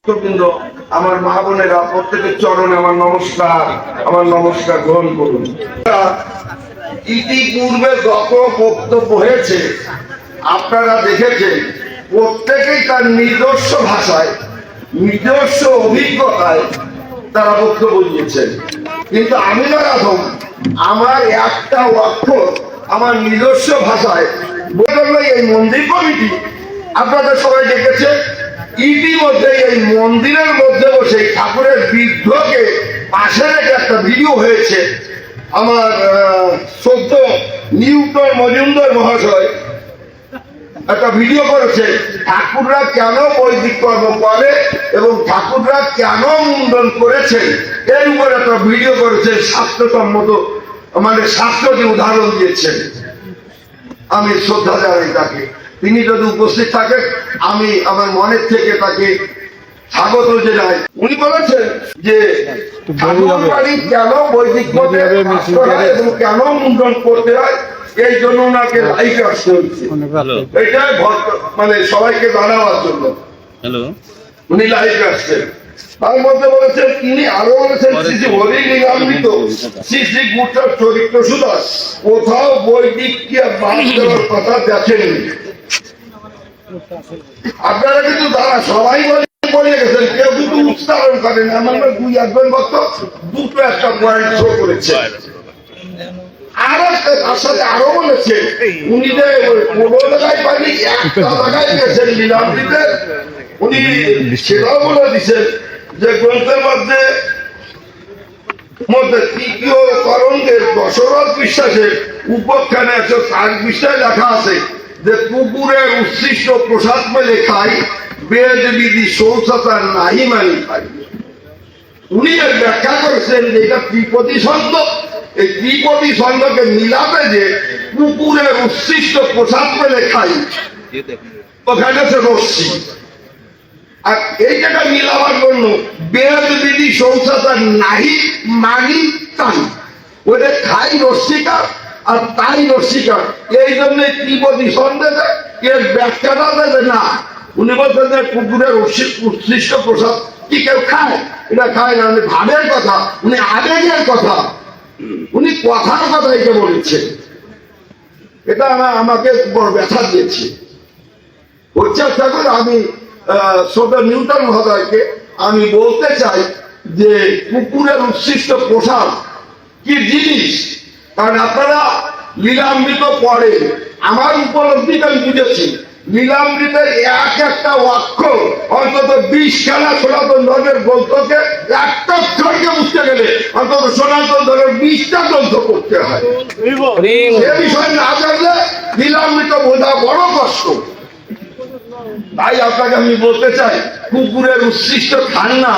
বৃন্দ, আমার মা বোনেরা, প্রত্যেকের চরণে আমার নমস্কার গ্রহণ করুন। ইতিপূর্বে যত বক্তব্য হয়েছে আপনারা দেখেছেন, প্রত্যেকেই তার নিজস্ব ভাষায়, নিজস্ব অভিজ্ঞতায় তারা বক্তব্য দিয়েছেন। কিন্তু আমি আদম আমার একটা অক্ষর আমার নিজস্ব ভাষায় বলল। এই মন্দির কমিটি আপনাদের সবাই দেখেছে, ইতিমধ্যে এই মন্দিরের মধ্যে বসে ঠাকুরের বিগ্রহকে পাশে রেখে একটা ভিডিও হয়েছে। আমার শ্রদ্ধ নিউটন মজুমদার মহাশয় একটা ভিডিও করেছে, ঠাকুররা কেন বৈদিক কর্ম করে এবং ঠাকুররা কেন মুন্ডন করেছেন এর উপর একটা ভিডিও করেছে। শাস্ত্রসম্মত মানে শাস্ত্রকে উদাহরণ দিয়েছেন। আমি শ্রদ্ধা জানাই তাকে। তিনি যদি উপস্থিত থাকেন আমি আমার মনের থেকে তাকে স্বাগত জানাই। উনি বলেছেন যে ঠাকুরবাড়ি কেন বৈদিক মতে এবং কেন মুন্ডন করতে হয়, এই জন্য ওনাকে লাইভে আসতে হচ্ছে। এটাই মানে সবাইকে জানাবার জন্য উনি লাইভে আসছেন। তার মধ্যে বলেছেন, তিনি আরো বলেছেন, শ্রী শ্রী হরি লীলামৃত শ্রী শ্রী গুরুর চরিত্র সুধা কোথাও বৈদিক বাদ দেওয়ার কথা দেখেননি। আপনারা কিন্তু তারা সবাই বলে গেছেন, কেউ কিন্তু উচ্চারণ করেন। আমার দুই একজন ভক্ত দুটো একটা পয়েন্ট শো করেছে। আর তার সাথে আরো বলেছে, উনি যে কোনো জায়গায় পাইনি একটা জায়গায় গেছেন লীলামৃতে, উনি সেটাও বলে দিচ্ছেন যে গ্রন্থের মধ্যে তৃতীয় তরঙ্গের দশরথ বিশ্বাসের উপখ্যানে 160 পৃষ্ঠায় লেখা আছে যে কুকুরের উচ্ছিষ্ট প্রসাদ মেলে খাই, বেদ বিধি শৌচাচার নাহি মানি খাই। উনি এর ব্যাখ্যা করেছেন যে এটা ত্রিপদী ছন্দ। এই ত্রিপদী ছন্দকে মিলাতে যে কুকুরের উচ্ছিষ্ট প্রসাদ মেলে খাই, ওখানে আছে রশ্মি। আর এই জায়গা মিলাবার জন্য বেদ বিধি শৌচাচার নাহি মানি তাই, ওদের খাই রশ্মিকার আর তাই রশ্মিকার। এই জন্য ত্রিপদী ছন্দে এর ব্যাখ্যাটা দেবে না। উনি বলছেন যে কুকুরের উচ্ছিষ্ট প্রসাদ কি কেউ খায়? এটা খায় না। উনি ভাবের কথা, উনি আবেগের কথা, উনি কথার কথা এটা বলেছেন। এটা আমাকে বড় ব্যথা দিয়েছে। হচ্ছে ঠাকুর, আমি শ্রদ্ধা নিউটন মহোদয়কে আমি বলতে চাই যে কুকুরের উচ্ছিষ্ট প্রসাদ কি জিনিস। কারণ আপনারা লীলামৃত পড়ে, আমার উপলব্ধিটা আমি বুঝেছি। লীলামৃতের একটা অক্ষর অন্তত 20 খেলা সনাতন ধর্মের গ্রন্থকে একটা অক্ষরকে বুঝতে গেলে অন্তত সনাতন ধর্মের 20টা গ্রন্থ করতে হয়। সে বিষয় না জানলে লীলামৃত বোঝা বড় কষ্ট। তাই আপনাকে আমি বলতে চাই, কুকুরের উচ্ছিষ্ট খান না,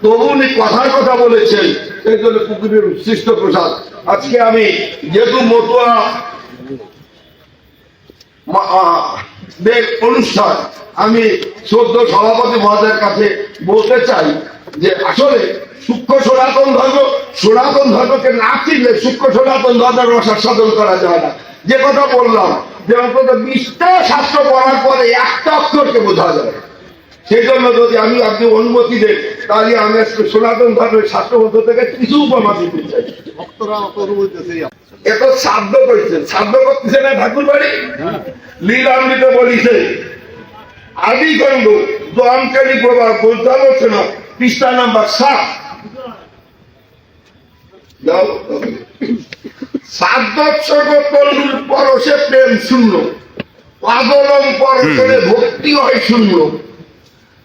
তবু উনি কথার কথা বলেছেন, সেই জন্য কুকুরের উচ্ছিষ্ট প্রসাদ। আজকে আমি যেহেতু মতুয়া অনুষ্ঠান, আমি শ্রদ্ধ সভাপতি মহোদয়ের কাছে বলতে চাই যে আসলে সূক্ষ্ম সনাতন ধর্মকে না চিনলে সূক্ষ্ম সনাতন ধর্মের রসার সাধন করা যায় না। যে কথা বললাম যে অন্তত 20টা শাস্ত্র পড়ার পরে একটা অক্ষরকে বোঝা যায়। সেই জন্য যদি আমি আপনি অনুমতি দেন, তাহলে আমি সনাতন ধর্মের শাস্ত্রগ্রন্থ থেকে কিছু উপমা দিতে চাই। এত শ্রাদ্ধ করছেন, শ্রাদ্ধ করতেছে না ঠাকুর বাড়ি। লীলামৃত বলিছে আদিগণ্ড দমকালী প্রভাব পর্যালোচনা পৃষ্ঠা নাম্বার 7। শ্রাদ্ধোৎসর্গ তন্ডুল পরশে প্রেম শূন্য, পাদলম পরশে ভক্তি হয় শূন্য।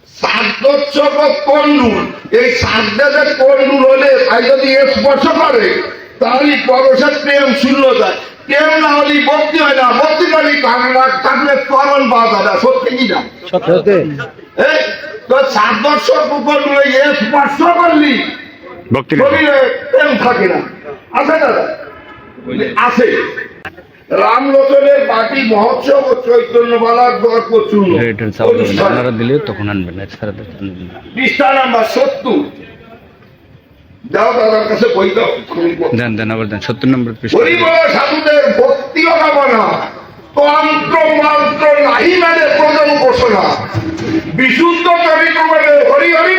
শ্রাদ্ধোৎসর্গ তন্ডুল, এই শ্রাদ্ধে যে তন্ডুল হলে তাই যদি স্পর্শ করে তাহলে পরশের প্রেম শূন্য যায়। প্রেম না হলে ভক্তি হয় না। ভক্তি করলে থাকলে তরণ পাওয়া যায় না। সত্যি কি না? তো শ্রাদ্ধোৎসর্গ তন্ডুল স্পর্শ করলি শরীরে প্রেম থাকে না। আছে দাদা? আছে। রামলোচনের বাটি মহোৎসব ও চৈতন্যবালার দর্প চূর্ণ দিলে তখন আনবেন পৃষ্ঠা নাম্বার 70। যাও দাদার কাছে বই দাও, দেন আবার দেন 70 নম্বর পৃষ্ঠা। সাধুদের ভক্তি ও কামনা তন্ত্র মন্ত্র নাহি মানে প্রজন উপাসনা, বিশুদ্ধ চরিত্র মানে হরি হরি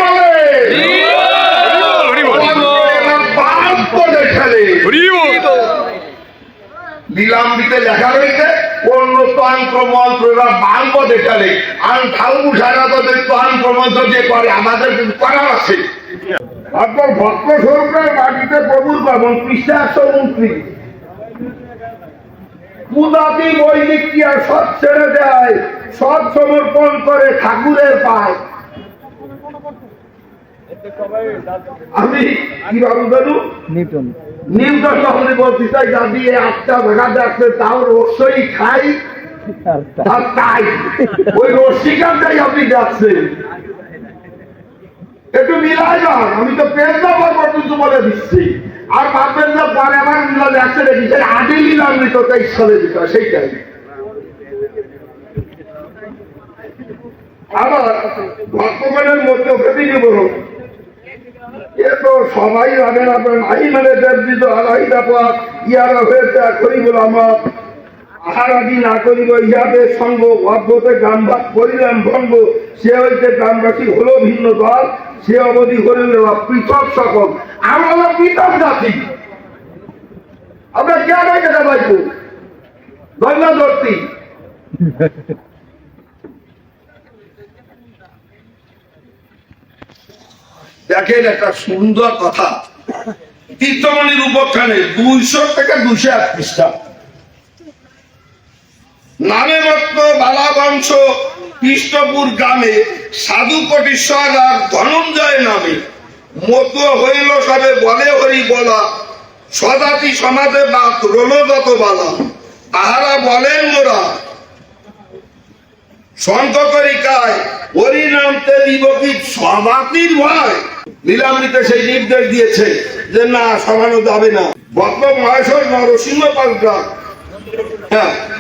লীলামৃতে লেখা রয়েছে অন্য তন্ত্র মন্ত্ররা বাংব দেখালে আর ঠাকুর সারা তাদের তন্ত্র মন্ত্র যে করে আমাদের কিন্তু করার আছে। আপনার ভক্ত স্বরূপের মাটিতে প্রভুর পাবন পৃষ্ঠা 129। পূজাতি বৈদিক কি আর সৎ ছেড়ে দেয়, সৎ সমর্পণ করে ঠাকুরের পায়। আমি কিভাবে বলু নিউটন তখন বলতে চাই দাদি একটা দেখা যাচ্ছে তাও রসই খাই আর তাই ওই রসিকাটাই আপনি যাচ্ছেন একটু মিলাই যান। আমি তো পেজটা পর্যন্ত বলে দিচ্ছি আর ভাববেন না পরে আমার মিলা যাচ্ছে দেখি আগে নিলাম তো 23 সালের বিষয় সেইটাই। আবার বর্তমানের মধ্যে ওকে বলুন এ তো সবাই জানেন আপনার নাই মানে দেবজিত আলাইদা পাক ইয়ারা হয়েছে করিবল আমার আহার আদি না করিব ইহাদের সঙ্গ অদ্ভুতে গ্রামবাস করিলাম ভঙ্গ সে হইতে গ্রামবাসী হলো ভিন্ন দল সে অবধি হইল পৃথক সকল। আমরা হলো পৃথক জাতি। আমরা কেন এটা পাইব ধন্যবাদী দেখেন একটা সুন্দর কথা তীর্থমণির উপাখ্যানে 200 থেকে 201 পৃষ্ঠা। নামে মাত্র বালা বংশ কৃষ্ণপুর গ্রামে সাধু কোটিশ্বর আর ধনঞ্জয় নামে মতো হইল সবে বলে হরি বলা সদাতি সমাজে বাত রোল যত বালা তাহারা বলেন মোরা সন্ত করিকায় হরি নামতে দিবকি সমাতির ভয়। লীলামৃতে সেই নির্দেশ দিয়েছে যে না সমানো যাবে না। বক্ত মহেশ্বর নরসিংহ পাল্টা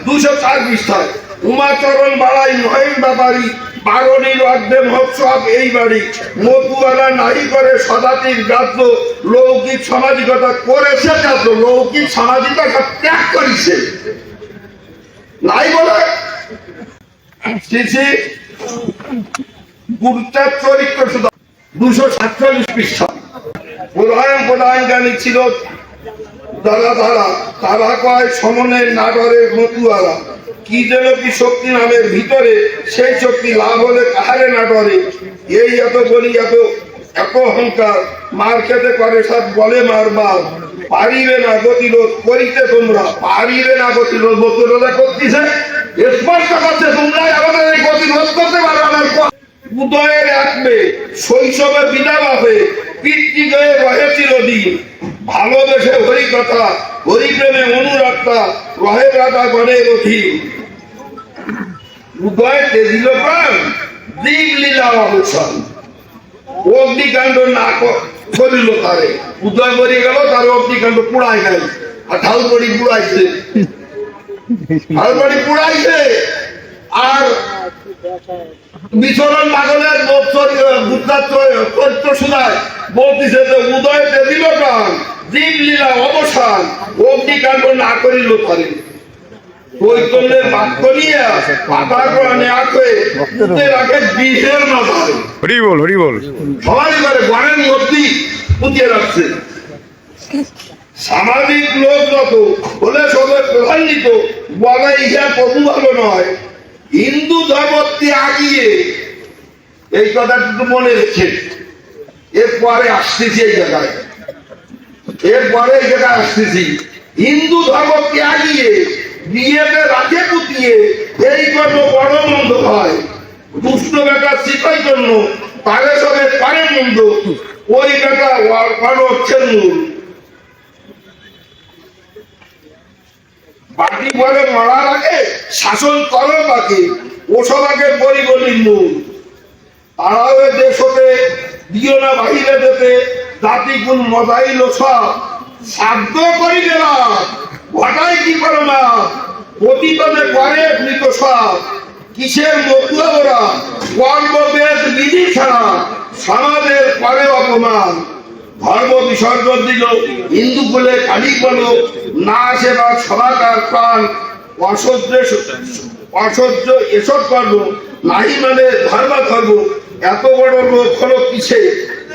204 পৃষ্ঠায় উমাচরণ বাড়াই মহেশ ব্যাপারী বারণীর অর্ধে মহোৎসব এই বাড়ি মতুয়ারা নাই করে সদাতির গাদ্য লৌকিক সামাজিকতা করেছে গাদ্য লৌকিক সামাজিকতা ত্যাগ করেছে নাই বলে গুরুত্বের চরিত্র শুধু 247 পৃষ্ঠা। প্রধান জ্ঞানী ছিল তারা কয় সমনের নাটরের মতুয়ারা কি যেন কি শক্তি নামের ভিতরে সেই শক্তি লাভ হলে কাহারে নাটরে এই এত বলি এত অহংকার মার খেতে করে সব বলে মারবার পারিবে না গতিরোধ করিতে তোমরা পারিবে না গতিরোধ গতিরোধ করতেছে স্পষ্ট করছে তোমরা আমাদের এই গতিরোধ করতে পারবে না। উদয়ের এক মেয়ে শৈশবে বিনা বাপে পিতৃ গয়ে রহে চিরদিন ভালোবেসে হরি কথা হরিপ্রেমে অনুরাগটা রহে রাধা গণের অধীন। উদয় তেজিল প্রাণ দীপ লীলা অবসান অগ্নিকাণ্ড না করিল তারে উদয় মরে গেল তার অগ্নিকাণ্ড পুড়াই গেল আর ঠাউরবাড়ি পুড়াইছে ঠাউরবাড়ি পুড়াইছে আর বিচরণ লাগলের চরিত্র শোনায় বলতেছে যে উদয় দিল প্রাণ দীপ লীলা অবসান অগ্নিকাণ্ড না করিল তারে চৈতন্যের বাক্য নিয়ে পাতা গ্রহণে আঁকে রাখে বিষের মাথায় হরি বল সবাই করে গণের মধ্যেই পুঁতিয়ে রাখছে। সামাজিক লোক যত হলে সবে প্রধানিত বলে ইহা প্রভু ভালো নয় হিন্দু ধর্মকে আগিয়ে এই কথাটুকু মনে রেখে এরপরে আসতেছি এই জায়গায় আসতেছি হিন্দু ধর্মকে আগিয়ে বিয়েতে রাখে পুতিয়ে এই কর্ম বড় মন্দ হয় দুষ্ট বেটা শিখাই জন্য তারে সবে পারে মন্দ ওই বেটা হচ্ছে মূল বাকি বলে মরার আগে শাসন করো বাকি ওসব আগে পরিগণির মূল তারাও দেশ হতে দিও না বাহিরে যেতে জাতি গুণ মজাইল সব সাধ্য করি গেলাম ঘটাই কি করো না প্রতিপদে করে মৃত সব কিসের মতুয়া ওরা কর্মবেদ বিধি ছাড়া সমাজের করে অপমান ধর্ম বিসর্জন দিল হিন্দু বলে কালী বলো না সেবা সবাকার প্রাণ অসহ্য এসব কর্ম নাই মানে ধর্ম এত বড় লোক হলো কিসে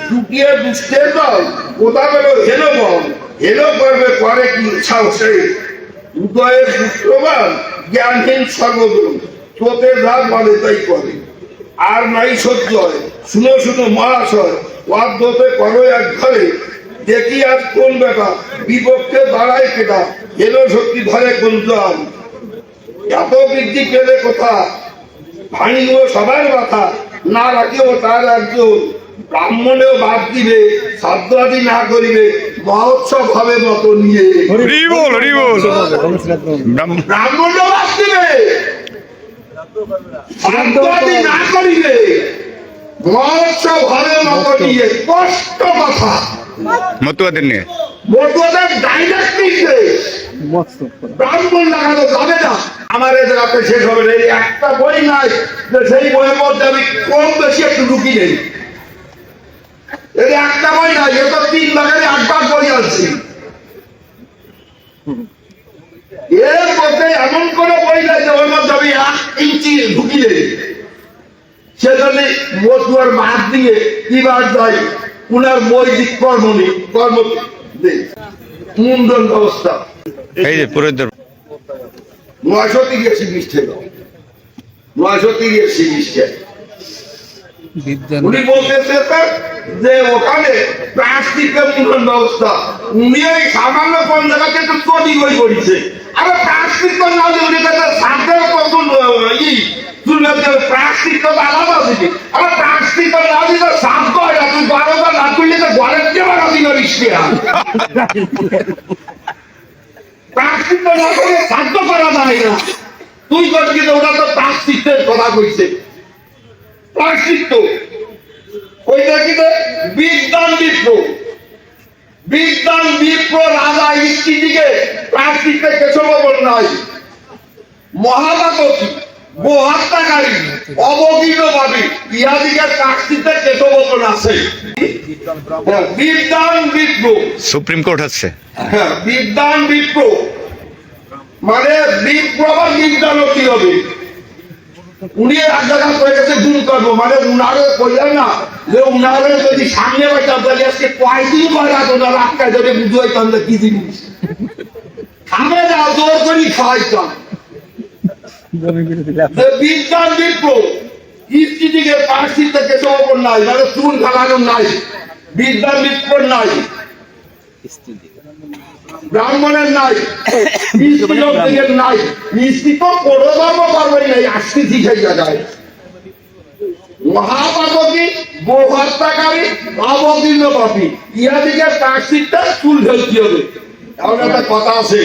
টুকিয়ে দুষ্টের দল কোথা গেল হেলো বল হেলো করবে করে কি সাহসে উদয়ের পুত্রবান জ্ঞানহীন সর্বজন, স্রোতের রাগ মানে তাই করে। আর নাই সহ্য হয়, শুনো শুনো মহাশয়, ওয়াদ্যতে করো এক ঘরে, দেখি আজ কোন বেটা বিপক্ষে দাঁড়ায় কেটা, এলো শক্তি ধরে কোন জন। এত বৃদ্ধি পেলে কথা, ভাঙিব সবার মাথা, না রাখিও তার একজন। ব্রাহ্মণেও বাদ দিবে, শ্রাদ্ধ আদি না করিবে, মহোৎসব হবে মত নিয়ে। ব্রাহ্মণেও বাদ দিবে, শ্রাদ্ধ আদি না করিবে, মহোৎসব হবে মত নিয়ে। কষ্ট কথা মতুয়াদের নিয়ে, মতুয়াদের ডাইরেক্ট নির্দেশ, ব্রাহ্মণ লাগানো যাবে না। আমার এদের হাতে শেষ হবে না। একটা বই নাই যে সেই বইয়ের মধ্যে আমি কম বেশি একটু ঢুকি নেই। একটা বই নাই, এ তো 3 লাখের 8 ভাগ বই আছে। এর মধ্যে এমন কোন বই নাই যে ওর মধ্যে আমি 1 ইঞ্চি ঢুকি নেই। সেজন্য মতুয়ার বাদ দিয়ে কিবার যায় উনার বৈদিক কর্ম নেই, কর্ম মুন্ডন ব্যবস্থা। এই যে পুরোহিতদের 930 পৃষ্ঠে, 930 পৃষ্ঠে উনি বলতেছে যে ওখানে প্লাস্টিকের মুন্ডন ব্যবস্থা। উনি এই সামান্য কোন জায়গাতে একটু চটি বই করেছে। আরে প্লাস্টিক তো না দিয়ে উনি কাছে সাদের কখন প্লাস্টিক তো আলাদা দিবি। আরে প্লাস্টিক তো না দিলে সাত হয় না, তুই 12বার না করলে তো ঘরের দেওয়া দিল রিস্টিয়া। প্লাস্টিক তো না করে সাধ্য করা যায় না। তুই করবি তো, ওটা তো প্লাস্টিকের কথা কইছে। প্লাস্টিক তো ওইটা কি বিজ্ঞান বিপ্র, বিজ্ঞান বিপ্র রাজা স্ত্রীদিকে প্লাস্টিকের কেশবন নাই। মহাবাতী গোহত্যাকারী অবগিত ভাবে ইহাদিকে প্লাস্টিকের কেশবন আছে। বিজ্ঞান বিপ্র সুপ্রিম কোর্ট হচ্ছে। হ্যাঁ, বিজ্ঞান বিপ্র মানে বিপ্র বা বিজ্ঞানও কি হবে। উনি এক জায়গায় করে গেছে গুণ করব, মানে উনারে কইলেন না যে উনারে যদি সামনে বসে তাহলে আজকে কয়দিন করে ওনার আটকায় যদি বুঝাইতাম যে কি জিনিস খাবে না, জোর করি খাওয়াইতাম। বিজ্ঞান বিপ্র স্ত্রীদিকে পার্সিতে কেশবন নাই, মানে চুন খালানো নাই, বিজ্ঞান বিপ্র নাই, ব্রাহ্মণের নাই, স্ত্রীর নাই। স্ত্রী তো কোনো ধর্ম পারবেন নাই, আজকে শিখাই যায়। মহাপাতকী গোহত্যাকারী অবতীর্ণ পাপী ইহাদিকে প্লাস্টিকটা চুল ফেলতে হবে। এমন একটা কথা আছে,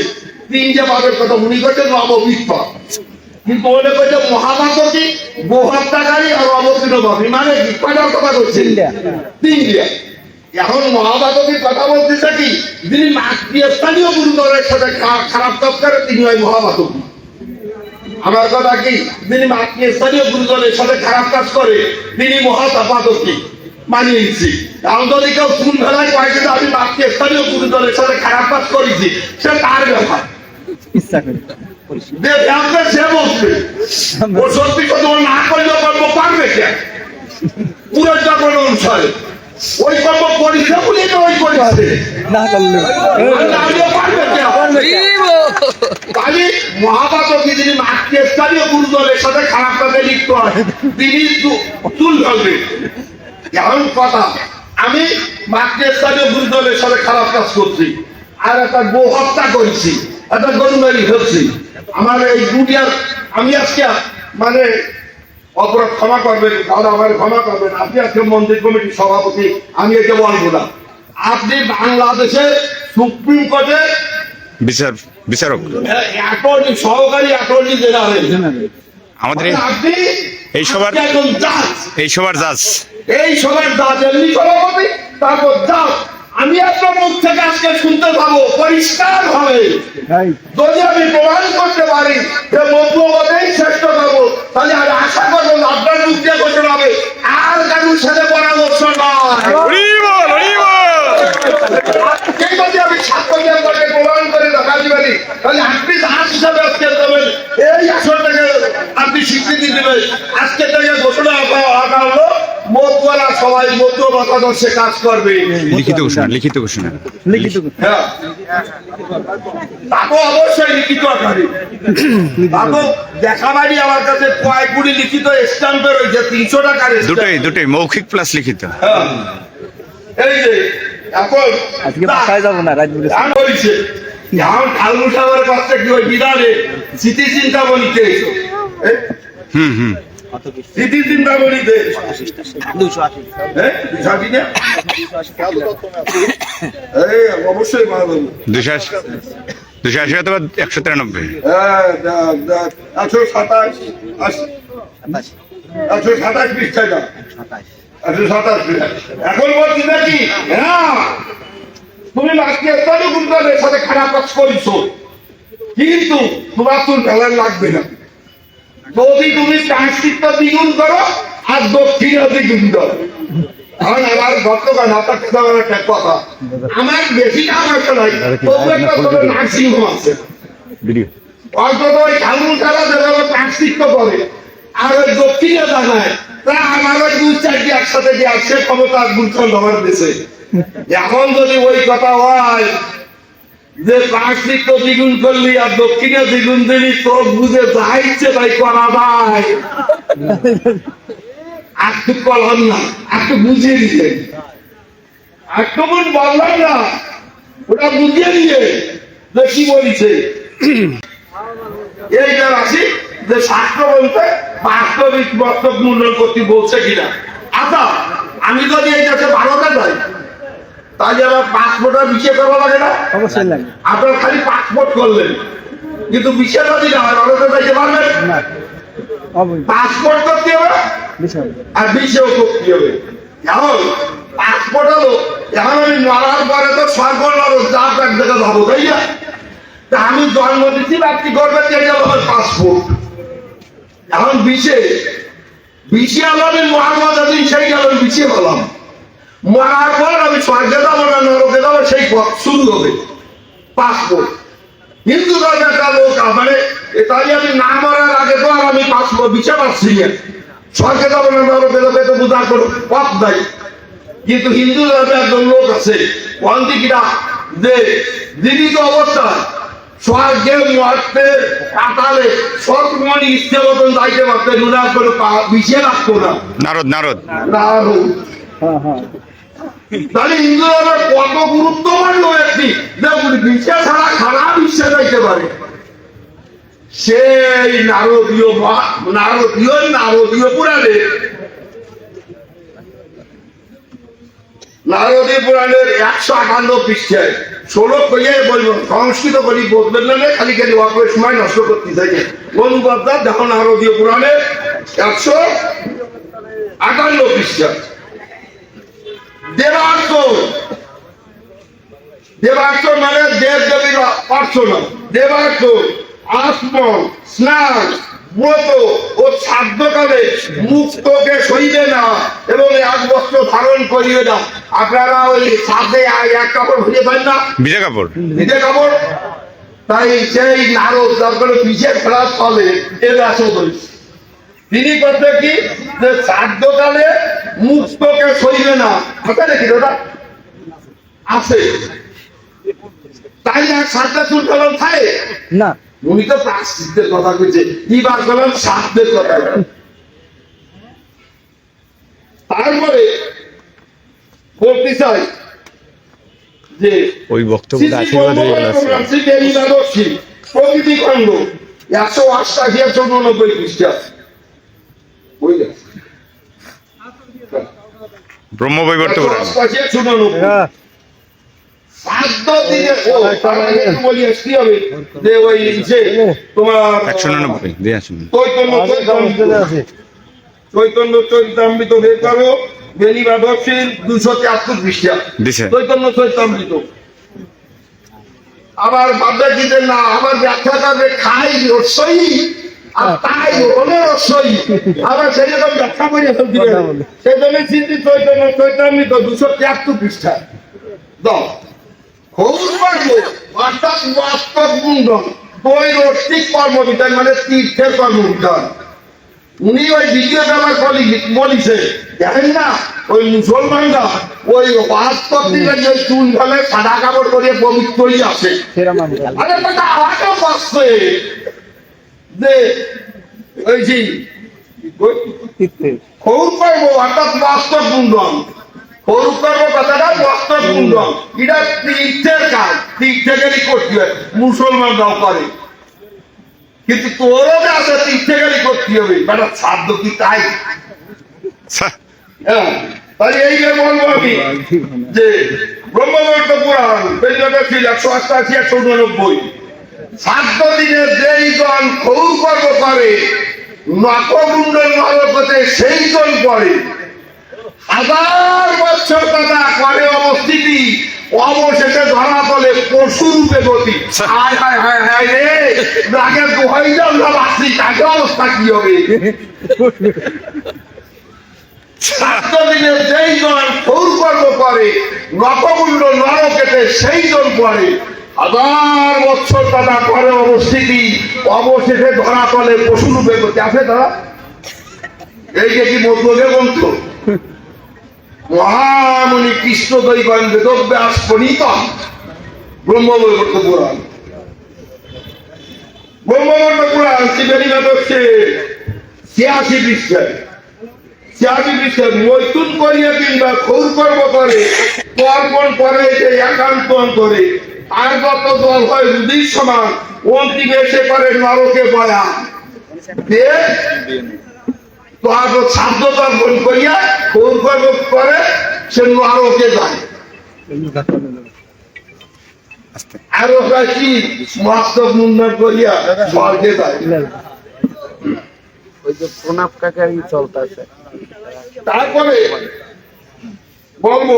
3টে পাপের কথা উনি করছেন নববিপ্পা, কিন্তু ওটা করছে মহাপাতকী গোহত্যাকারী আর অবতীর্ণ পাপী। মানে কয়টার কথা করছেন? 3টে। এখন মহাবাদকের কথা বলতেছে কি, যিনি মাতৃস্থানীয় গুরুদরের সাথে খারাপ কাজ করে তিনি হয় মহাবাদকী। আমার কথা কি, যিনি মাতৃস্থানীয় গুরুদরের সাথে খারাপ কাজ করে তিনি মহাপাদকী, মানিয়ে নিচ্ছি। এখন যদি কেউ চুন ফেলায় কয়েছে যে আমি মাতৃস্থানীয় গুরুদরের সাথে খারাপ কাজ করেছি, সে তার ব্যাপার, সে বলছে ও সত্যি কথা না করলেও কর্ম পারবে কে পুরো যখন অনুসারে ওই কর্ম করিছে বলে তো ওই করেছে না করলে মহাপাতকী যিনি মাতৃস্থানীয় গুরুদলের সাথে খারাপ কাজে লিপ্ত হয় তিনি চুল ফেলবে। এখন কথা, আমি মাতৃস্থানীয় গুরুদলের সাথে খারাপ কাজ করছি আর একটা গো হত্যা করেছি, একটা গরু মেরি ফেলছি। আমার এই দুনিয়ার আমি আজকে মানে অপরাধ ক্ষমা করবেন, দাদা আমার ক্ষমা করবেন, আপনি আজকে মন্দির কমিটির সভাপতি, আমি এটা বলবো না। আপনি বাংলাদেশের সুপ্রিম কোর্টের বিচারক, অ্যাটর্নি, সহকারী অ্যাটর্নি জেনারেল, আমাদের আপনি এই সবার জাজ, এই সবার জাজ, এই সবার জাজ, এমনি সভাপতি, তারপর জাজ। আমি আপনার মুখ থেকে আজকে শুনতে পাবো পরিষ্কার হবে, যদি আমি প্রমাণ করতে পারি যে মধ্যবাদেই শ্রেষ্ঠ পাবো, তাহলে আমি আশা করবো আপনার মুখ দিয়ে ঘোষণা হবে আর কারোর সাথে পরামর্শ নয়। যদি আমি সাক্ষ্য দিয়ে প্রমাণ করে দেখাতে পারি, তাহলে আপনি জাজ হিসাবে আজকে দেবেন, এই আসন থেকে আপনি স্বীকৃতি দেবেন। আজকে থেকে ঘোষণা হলো মতওয়ালা সবাই মত মতাদর্শে কাজ করবে। লিখিত ঘোষণা, লিখিত ঘোষণা। হ্যাঁ, তাকে অবশ্যই লিখিত আকারে তাকে দেখাবারই আমার কাছে কয়েক কোটি লিখিত স্ট্যাম্পে রয়েছে 300 টাকার দুটোই দুটোই মৌখিক প্লাস লিখিত। হ্যাঁ, এই যে এখন আজকে বাসায় যাবো না রাত বিরে আমি বলছি এখন ঠাকুর সাহেবের কাছে কি ওই বিধানে স্মৃতি চিন্তা বলিতে হুম হুম। স্মৃতি চিন্তা বলিতে হ্যাঁ বুঝাবি না এই অবশ্যই ভালো 280 অথবা 193। হ্যাঁ 127 127 পৃষ্ঠায় না 127 পৃষ্ঠা। এখন বলছি নাকি হ্যাঁ তুমি আজকে স্থানীয় গুন্ডাদের সাথে খারাপ কাজ করেছো, কিন্তু তোমার তো ঢালার লাগবে না যদি তুমি ট্রান্সক্রিপ্টটা দ্বিগুণ করো আর দক্ষিণে দ্বিগুণ করো। কারণ আমার গতকাল নাটকটা দেওয়ার একটা কথা, আমার বেশি কাজ আছে নাই, তবু একটা ছোট নার্সিং হোম আছে অন্তত ওই ঠাকুর ছাড়া যেভাবে ট্রান্সক্রিপ্ট করে আর ওই দক্ষিণে জানায় তা আমার ওই 2-4টি একসাথে যে আসছে ক্ষমতা গুলশান আমার দেশে। এখন যদি ওই কথা হয় যে ট্রান্সক্রিপ্ট দ্বিগুণ করলি আর দক্ষিণে দ্বিগুণ দিলি তোর বুঝে যা ইচ্ছে তাই করা যায়, একটু কলাম না একটু বুঝিয়ে দিতে একটু বললাম না ওটা বুঝিয়ে দিয়ে যে কি বলছে এইটা রাশি যে শাস্ত্র বলতে বাস্তবিক বাস্তব মূল্যায়ন করতে বলছে কিনা। আচ্ছা আমি যদি এই দেশে ভারতে যাই তাহলে আমার পাসপোর্টের বিষয় করা লাগে না? অবশ্যই লাগে। আপনার খালি পাসপোর্ট করলেন কিন্তু বিষয় যদি না হয় ভারতে যাইতে পারবেন না অবশ্যই পাসপোর্ট করতে হবে বিষয় আর বিষয়ও করতে হবে। এখন পাসপোর্ট হলো এখন আমি মরার পরে তো সরকার যা এক জায়গায় যাবো তাই না, তা আমি জন্ম দিচ্ছি আপনি করবেন যে আমার পাসপোর্ট। এখন বিষে হলো আমি মোহাম্মদ আদিন সেই গেল বিষে হলাম, মরার পর আমি স্বর্গে যাবো না নরকে যাবো সেই পথ শুরু হবে পাসপোর্ট। হিন্দু ধর্মের একটা লোক মানে তাই আমি না মরার আগে তো আর আমি পাসপোর্ট বিষে পাচ্ছি না, স্বর্গে যাবো না নরকে যাবে তো বুঝার কোনো পথ নাই। কিন্তু হিন্দু ধর্মের একজন লোক আছে অন্তিকিরা যে জীবিত অবস্থায় স্বর্গে মরতে পাতালে সর্বমণি ইচ্ছে মতন যাইতে পারতে নুনার করে বিষে রাখতো না নারদ নারদ। নারদ। হ্যাঁ হ্যাঁ তাহলে হিন্দু ধর্মের কত গুরুত্বপূর্ণ একটি যে বিষয় ছাড়া খারাপ ইচ্ছে যাইতে পারে সেই নারদীয় পুরাণে নারদীয় পুরাণের 158 পৃষ্ঠায় 16 কইয়ে বলবো সংস্কৃত করি বলবেন না খালি খালি অল্পের সময় নষ্ট করতে চাই অনুবাদ দেখো নারদীয় পুরাণে 158 পৃষ্ঠা। দেবার্থ মানে দেব দেবীর অর্চনা, দেবার্থ আসমন স্নান ব্রত ও সাধ্যকালে মুক্তকে সইবে না এবং 1 বস্ত্র ধারণ করিবে না। আপনারা ওই সাথে 1 কাপড় ভুলে পান না, ভিজা কাপড় ভিজে কাপড়। তাই সেই নারদ যার কোনো পিছের খেলা চলে এ আসো বলছে তিনি করতে কি যে সাধ্যকালে মুক্তকে সইবে না, কথা দেখি ওটা আছে তাই না সাতটা চুল কলম খায় না উনি তো প্রাশ্চিত্যের কথা কইছে কি বার করলাম সাধ্যের কথা। তারপরে বলতে চাই যে ওই বক্তব্যটা আশীর্বাদ হয়ে গেল আজকে। প্রকৃতি খণ্ড 188-189 পৃষ্ঠা বুঝলেন ব্রহ্মবৈবর্ত পুরাণ। 188-189 হ্যাঁ সাধ্য দিনে বলি কি হবে যে ওই যে তোমার 199 দিয়ে আসুন। চৈতন্য চৈতামৃত বের করো বেলিবা দক্ষিণ 273 পৃষ্ঠা দিছে। চৈতন্য চৈতামৃত। আবার ভাববে দিতেন না আবার ব্যাখ্যা করবে খাই রসই আর তাই হলে রসই আবার সেই রকম ব্যাখ্যা করে সেই জন্য চিন্তিত চৈতন্য চৈতামৃত 273 পৃষ্ঠা দাও অর্থাৎ বাস্তব গুণন বৈরষ্টিক কর্মবিধান মানে তীর্থের কর্মবিধান উনি ওই দ্বিতীয়টা আবার বলিছে দেখেন না ওই মুসলমানরা ওই বাহাত্তর দিনে যে চুল ফেলে সাদা কাপড় করে পবিত্রই আছে। সেরকম আমি জানি। আরে বেটা আমাকে পাচ্ছে যে ওই যে তীর্থে। খৌর করবো অর্থাৎ বস্ত্র কুণ্ডন, খৌর করবো কথাটা বস্ত্র কুণ্ডন, এটা তীর্থের কাজ, তীর্থেরই করতে হয়, মুসলমানরাও করে। কিন্তু তোরও যে আছে তীর্থেরই করতে হবে, বেটা সাধ্য কি তাই? হ্যাঁ, তাই এই যে বলবো আমি যে ব্রহ্মবর্ত পুরাণ বেরিয়ে ছিল 188 189, 7 দিনের যেই জন খৌর পর্ব করে নকমুন্ডল নরকতে সেই জন পড়ে, 1000 বছর কথা করে অবস্থিতি, অবশেষে ধরা পড়ে পশু রূপে গতি। হায় হায় হায় হায় রে, রাগে দোহাই যাও না বাসি, কাকে অবস্থা কি হবে? 7 দিনের যেই জন খৌর পর্ব করে নকমুন্ডল নরকেতে সেই জন পড়ে, 1000 বছর দাদা করে অবস্থিতি, অবশেষে ধরা পড়ে পশু রূপে গতি। আছে দাদা এই যে কি মধ্যে গ্রন্থ মহামণি কৃষ্ণ দৈবান বেদব্যাস প্রণীত ব্রহ্মবৈবর্ত পুরাণ। ব্রহ্মবৈবর্ত পুরাণ শিবেরিনাথ হচ্ছে 86 পৃষ্ঠায়, 86 পৃষ্ঠায় মৈথুন করিয়া কিংবা খৌর পর্ব করে তর্পণ করে যে একান্ত করে আর যত দল হয় রুধির সমান, অন্তিমে এসে করে নরকে বয়া দিয়ে সাধ্য তর্পণ করিয়া খৌর পর্ব করে সে নরকে যায়। আরো কি মস্তক মুন্ডন করিয়া স্বর্গে যায়। ওই যে প্রণব কাকারই চলতেছে। তারপরে বলবো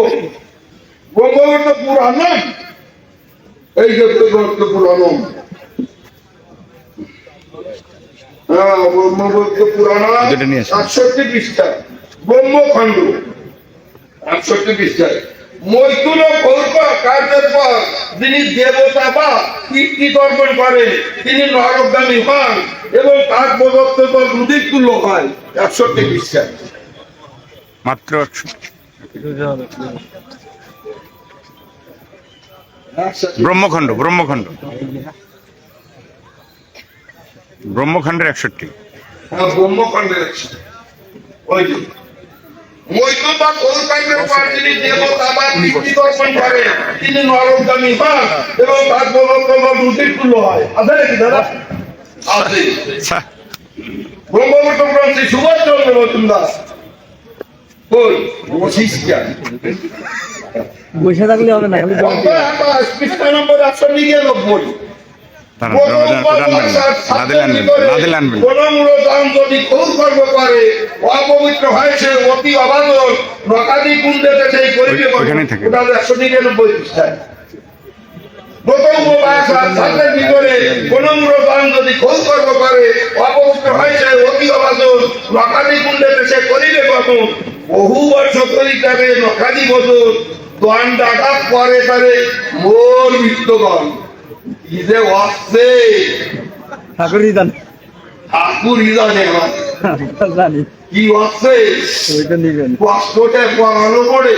ব্রহ্মবর্ত পুরাণ, এই যে ব্রহ্মবর্ত পুরাণ, ব্রহ্মবর্ত পুরাণ 68 পৃষ্ঠা, ব্রহ্মখণ্ড 68 পৃষ্ঠায় মৈথুন খৌর কার্যের পর যিনি দেবতা বা কীর্তি তর্পণ করেন তিনি নরকগামী হন এবং তার প্রদত্ত রুধির তুল্য হয়। 61 পৃষ্ঠায় মাত্র ব্রহ্মখণ্ড ব্রহ্মখণ্ডের 61। ব্রহ্মখণ্ডের ওই মৈথুন বা খৌর কার্যের পর যিনি দেবতা বা কীর্তি তর্পণ করেন তিনি নরকগামী হন এবং তার প্রদত্ত রুধির তুল্য হয়। আছে নাকি দাদা? আছে। ব্রহ্মবর্ত পুরাণ শ্রী সুভাষচন্দ্র মজুমদার কই বশিষ্ঠা বসে থাকলে হবে না, খালি জল দিয়ে। পৃষ্ঠা নম্বর 199। যদি খৌর কর্ম করে অপবিত্র হয় সে অতি অবাদন নকাদি কুণ্ডেতে সেই করিবে। 199 পৃষ্ঠায় প্রথম ছাত্রের ভিতরে কোন মূলদান যদি খোঁজ কর্ম করে অপবিত্র হয় সে অতি অবাদন নকাদি কুণ্ডেতে সে করিবে কখন। বহু বর্ষ করিতাবে নকাদি বদল দণ্ডাঘাত পরে তারে মোর মৃত্যুগণ। কি যে আসছে ঠাকুরই জানে। ঠাকুরই জানে আমার জানি কি আসছে। ওইটা নিবেন কষ্টটা পড়ানো পড়ে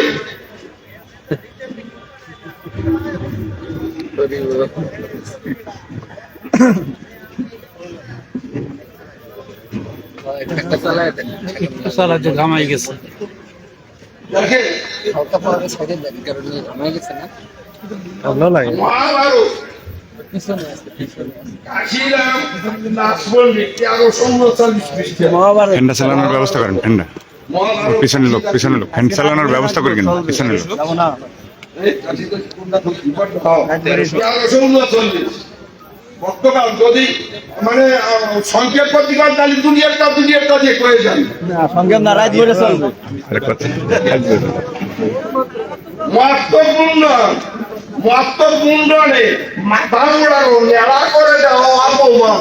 ঘামাই গেছে। দেখে ভালো লাগে। মহাভারত কাশিরাম দাসপন্ডিত 1339 পৃষ্ঠা মহাভারত ফ্যানটা চালানোর ব্যবস্থা করেন, ফ্যানটা মহাভারত পিছনে লোক ফ্যান চালানোর ব্যবস্থা করেন, পিছনে লোক। যাবো না। 1339 বর্তমান যদি মানে সংক্ষেপ প্রতিকার তাহলে দুনিয়াটা দিয়ে কয়ে যান। না, সঙ্গে না, রাত ভরে চলবে। আরে কথা মস্তক মুন্ডনে মাথা উড়ানো নেড়া করে দেওয়া অপমান।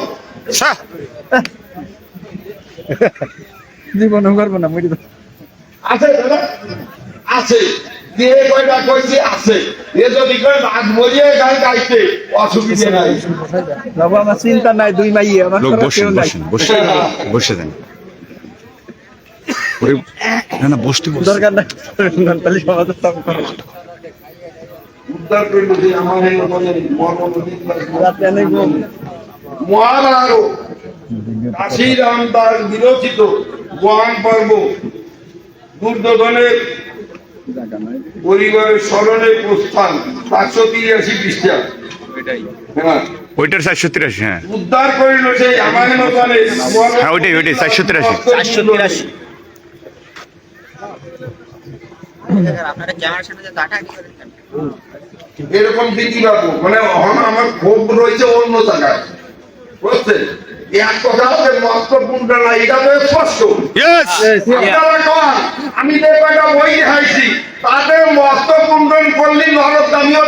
জীবনও করবো না, মরি যাবো। আছে দাদা আছে, দিয়ে কয়টা কইছে আছে, এ যদি কয় নাচ বলিয়ে গান গাইতে অসুবিধা নাই। বাবু আমার চিন্তা নাই, দুই মাইয়ে আমার লোক ছাড়া বসেন কেউ নাই। বসেন বসে বসে যান। না না বসতে বসতে। দরকার নাই তাহলে সমাজের তখন উদ্ধার করলো যে আমার এই বলে রাতে অনেক ঘুম। মহারারো কাশিরাম দাস বিরচিত গোয়ান পর্ব দুর্যোধনের পরিবারের স্মরণে প্রস্থান 583 পৃষ্ঠা। হ্যাঁ, ওইটার 483, হ্যাঁ উদ্ধার করিল সেই আমানতানে হ্যাঁ, ওইটাই 483। 483 আপনারা ক্যামেরার সামনে যে দেখা কি করেন কেন? এরকম দিদি বাবু মানে এখন আমার ক্ষোভ রয়েছে অন্য জায়গায়, বুঝছেন? এক কথা হচ্ছে মস্তপুণ্ড না, এটা তো স্পষ্ট। ইয়েস আপনারা কন, আমি যে কয়টা বই দেখাইছি তাতে মস্তপুণ্ডন করলে নরক দামিও